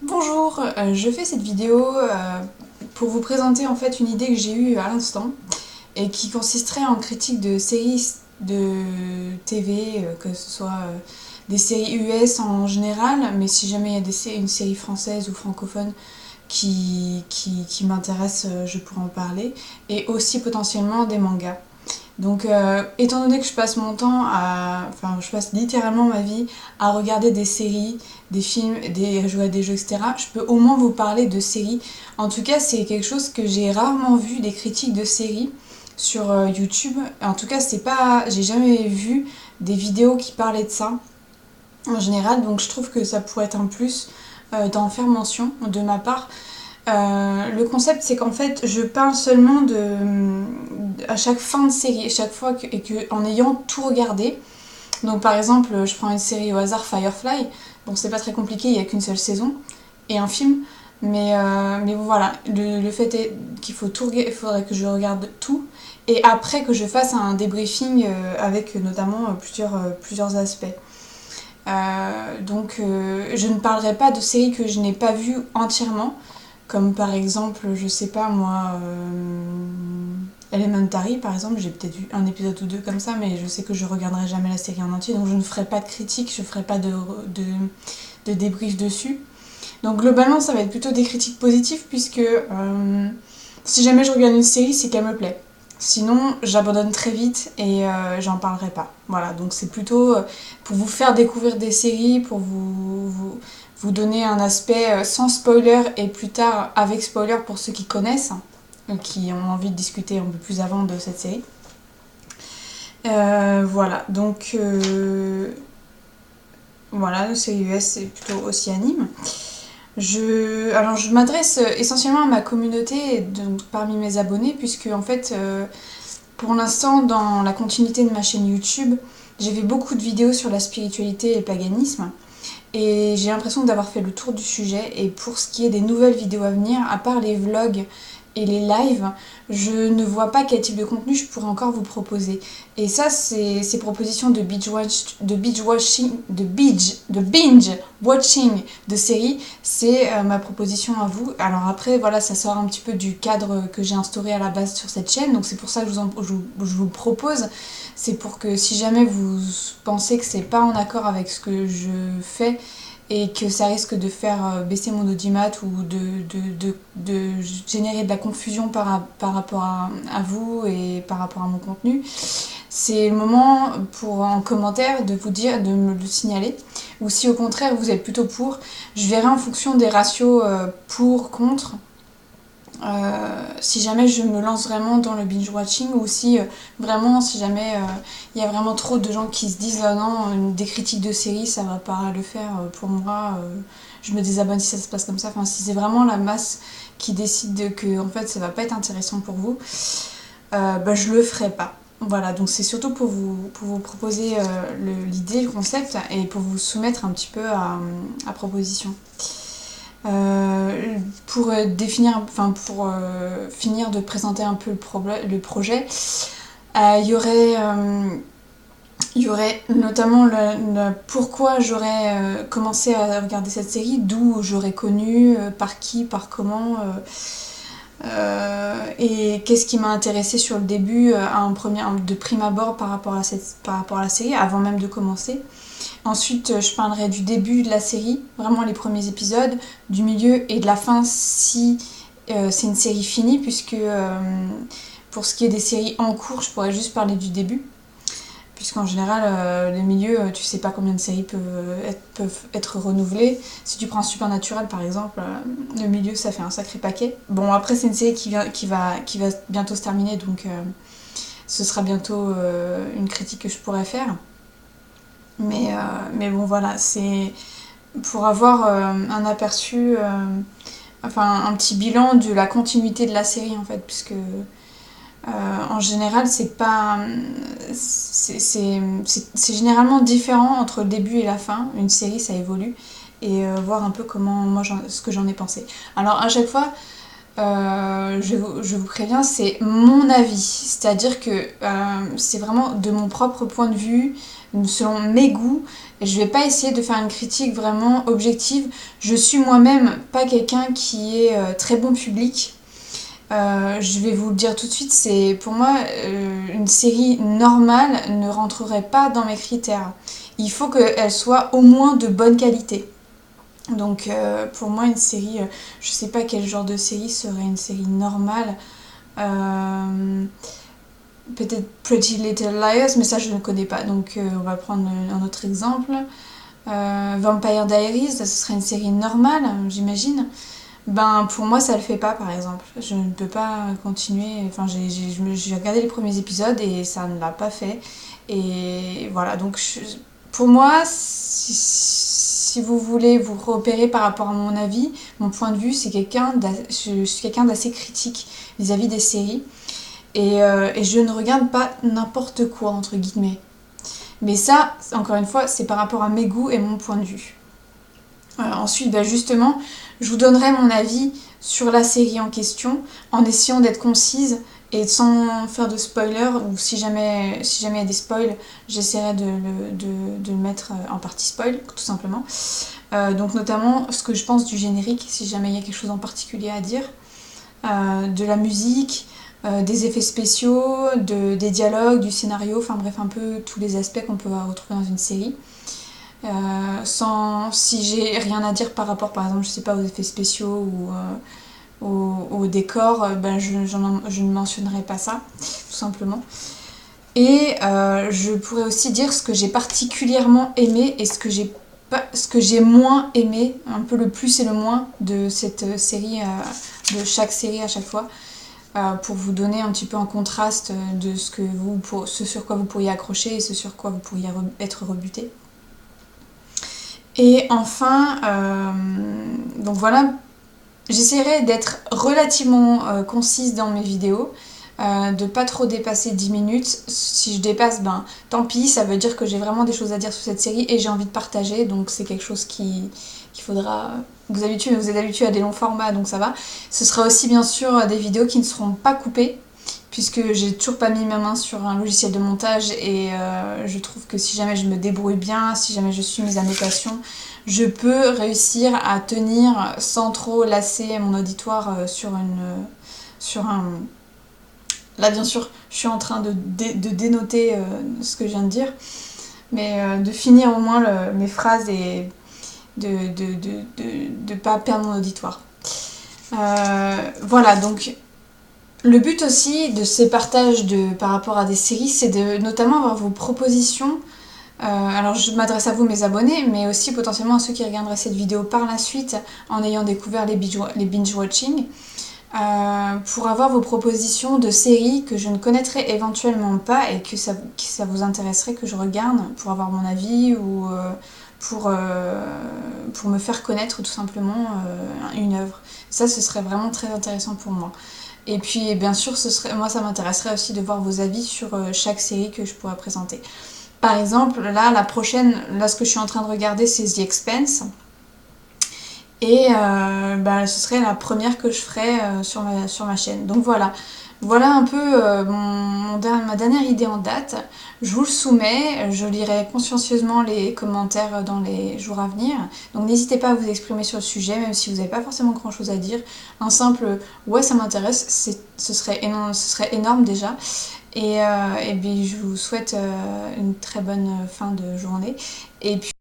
Bonjour, je fais cette vidéo pour vous présenter en fait une idée que j'ai eue à l'instant et qui consisterait en critique de séries de TV, que ce soit des séries US en général, mais si jamais il y a une série française ou francophone qui m'intéresse, je pourrais en parler, et aussi potentiellement des mangas. Donc, étant donné que je passe mon temps enfin, je passe littéralement ma vie à regarder des séries, des films, jouer à des jeux, etc., je peux au moins vous parler de séries. En tout cas, c'est quelque chose que j'ai rarement vu, des critiques de séries sur YouTube. En tout cas, c'est pas, j'ai jamais vu des vidéos qui parlaient de ça en général, donc je trouve que ça pourrait être un plus d'en faire mention de ma part. Le concept, c'est qu'en fait, je parle seulement à chaque fin de série, chaque fois en ayant tout regardé. Donc, par exemple, je prends une série au hasard, Firefly. Bon, c'est pas très compliqué, il n'y a qu'une seule saison et un film. Mais bon, voilà, le fait est qu'il il faudrait que je regarde tout et après que je fasse un débriefing avec notamment plusieurs aspects. Je ne parlerai pas de séries que je n'ai pas vues entièrement, comme par exemple, je sais pas moi, Elementary par exemple, j'ai peut-être vu un épisode ou deux comme ça, mais je sais que je regarderai jamais la série en entier, donc je ne ferai pas de critique, je ferai pas de débrief dessus. Donc globalement, ça va être plutôt des critiques positives, puisque si jamais je regarde une série, c'est qu'elle me plaît. Sinon, j'abandonne très vite et j'en parlerai pas. Voilà, donc c'est plutôt pour vous faire découvrir des séries, pour vous donner un aspect sans spoiler et plus tard avec spoiler pour ceux qui connaissent, qui ont envie de discuter un peu plus avant de cette série. Voilà, voilà, le série US c'est plutôt aussi anime. Alors je m'adresse essentiellement à ma communauté, donc parmi mes abonnés, puisque en fait, pour l'instant, dans la continuité de ma chaîne YouTube, j'ai fait beaucoup de vidéos sur la spiritualité et le paganisme. Et j'ai l'impression d'avoir fait le tour du sujet. Et pour ce qui est des nouvelles vidéos à venir, à part les vlogs et les lives, je ne vois pas quel type de contenu je pourrais encore vous proposer. Et ça, ces propositions de binge watching de séries, c'est ma proposition à vous. Alors après, voilà, ça sort un petit peu du cadre que j'ai instauré à la base sur cette chaîne, donc c'est pour ça que je vous le propose. C'est pour que si jamais vous pensez que c'est pas en accord avec ce que je fais et que ça risque de faire baisser mon audimat ou de générer de la confusion par rapport à vous et par rapport à mon contenu, c'est le moment pour en commentaire de vous dire, de me le signaler. Ou si au contraire vous êtes plutôt pour, je verrai en fonction des ratios pour, contre, si jamais je me lance vraiment dans le binge watching ou si vraiment si jamais il y a vraiment trop de gens qui se disent ah non, des critiques de séries ça va pas le faire pour moi, je me désabonne si ça se passe comme ça. Enfin, si c'est vraiment la masse qui décide que en fait ça va pas être intéressant pour vous, je le ferai pas. Voilà, donc c'est surtout pour vous proposer l'idée, le concept et pour vous soumettre un petit peu à proposition. Pour finir de présenter un peu le projet, il y aurait notamment pourquoi j'aurais commencé à regarder cette série, d'où j'aurais connu, par qui, par comment, et qu'est-ce qui m'a intéressé sur le début, de prime abord par rapport à la série, avant même de commencer. Ensuite, je parlerai du début de la série, vraiment les premiers épisodes, du milieu et de la fin si c'est une série finie, puisque pour ce qui est des séries en cours, je pourrais juste parler du début. Puisqu'en général, les milieux, tu sais pas combien de séries peuvent être renouvelées. Si tu prends Supernatural par exemple, le milieu ça fait un sacré paquet. Bon, après, c'est une série qui va bientôt se terminer, donc ce sera bientôt une critique que je pourrais faire. Mais bon, voilà, c'est pour avoir un aperçu, enfin un petit bilan de la continuité de la série en fait, puisque en général c'est pas. C'est généralement différent entre le début et la fin. Une série ça évolue et voir un peu ce que j'en ai pensé. Alors à chaque fois, je vous préviens, c'est mon avis. C'est-à-dire que c'est vraiment de mon propre point de vue. selon mes goûts. Et je vais pas essayer de faire une critique vraiment objective. Je suis moi-même pas quelqu'un qui est très bon public. Je vais vous le dire tout de suite, c'est pour moi une série normale ne rentrerait pas dans mes critères. Il faut qu'elle soit au moins de bonne qualité. Donc pour moi une série, je sais pas quel genre de série serait une série normale. Peut-être Pretty Little Liars, mais ça je ne connais pas. Donc on va prendre un autre exemple. Vampire Diaries, ça ce serait une série normale, j'imagine. Ben pour moi ça le fait pas par exemple. Je ne peux pas continuer. Enfin j'ai regardé les premiers épisodes et ça ne l'a pas fait. Et voilà donc pour moi si vous voulez vous repérer par rapport à mon avis, mon point de vue c'est je suis quelqu'un d'assez critique vis-à-vis des séries. Et je ne regarde pas n'importe quoi entre guillemets. Mais ça, encore une fois, c'est par rapport à mes goûts et mon point de vue. Ensuite, bah justement, je vous donnerai mon avis sur la série en question en essayant d'être concise et sans faire de spoiler, ou si jamais il y a des spoils, j'essaierai de le mettre en partie spoil, tout simplement. Donc notamment ce que je pense du générique, si jamais il y a quelque chose en particulier à dire, de la musique, des effets spéciaux, des dialogues, du scénario, enfin bref, un peu tous les aspects qu'on peut retrouver dans une série. Si j'ai rien à dire par rapport, par exemple, je sais pas, aux effets spéciaux ou au décor, ben je ne mentionnerai pas ça, tout simplement. Et je pourrais aussi dire ce que j'ai particulièrement aimé et ce que j'ai moins aimé, un peu le plus et le moins de cette série, de chaque série à chaque fois. Pour vous donner un petit peu un contraste de ce sur quoi vous pourriez accrocher et ce sur quoi vous pourriez être rebuté. Et enfin, donc voilà, j'essaierai d'être relativement concise dans mes vidéos, de pas trop dépasser 10 minutes. Si je dépasse, ben tant pis, ça veut dire que j'ai vraiment des choses à dire sur cette série et j'ai envie de partager, donc c'est quelque chose qu'il faudra vous habituer, mais vous êtes habitués à des longs formats, donc ça va. Ce sera aussi bien sûr des vidéos qui ne seront pas coupées, puisque j'ai toujours pas mis ma main sur un logiciel de montage et je trouve que si jamais je me débrouille bien, si jamais je suis mes annotations, je peux réussir à tenir sans trop lasser mon auditoire sur un... Là bien sûr je suis en train de dénoter ce que je viens de dire, mais de finir au moins mes phrases et de pas perdre mon auditoire. Voilà, donc le but aussi de ces partages par rapport à des séries, c'est de notamment avoir vos propositions. Alors je m'adresse à vous mes abonnés, mais aussi potentiellement à ceux qui regarderaient cette vidéo par la suite en ayant découvert les binge-watching. Pour avoir vos propositions de séries que je ne connaîtrais éventuellement pas et que ça vous intéresserait que je regarde pour avoir mon avis ou pour me faire connaître tout simplement une œuvre. Ça, ce serait vraiment très intéressant pour moi. Et puis bien sûr, moi ça m'intéresserait aussi de voir vos avis sur chaque série que je pourrais présenter. Par exemple, là, la prochaine, ce que je suis en train de regarder, c'est The Expanse. Et ce serait la première que je ferai sur ma chaîne. Donc voilà un peu ma dernière idée en date. Je vous le soumets, je lirai consciencieusement les commentaires dans les jours à venir. Donc n'hésitez pas à vous exprimer sur le sujet, même si vous n'avez pas forcément grand chose à dire. Un simple « ouais ça m'intéresse », ce serait énorme déjà. Et bien, je vous souhaite une très bonne fin de journée. Et puis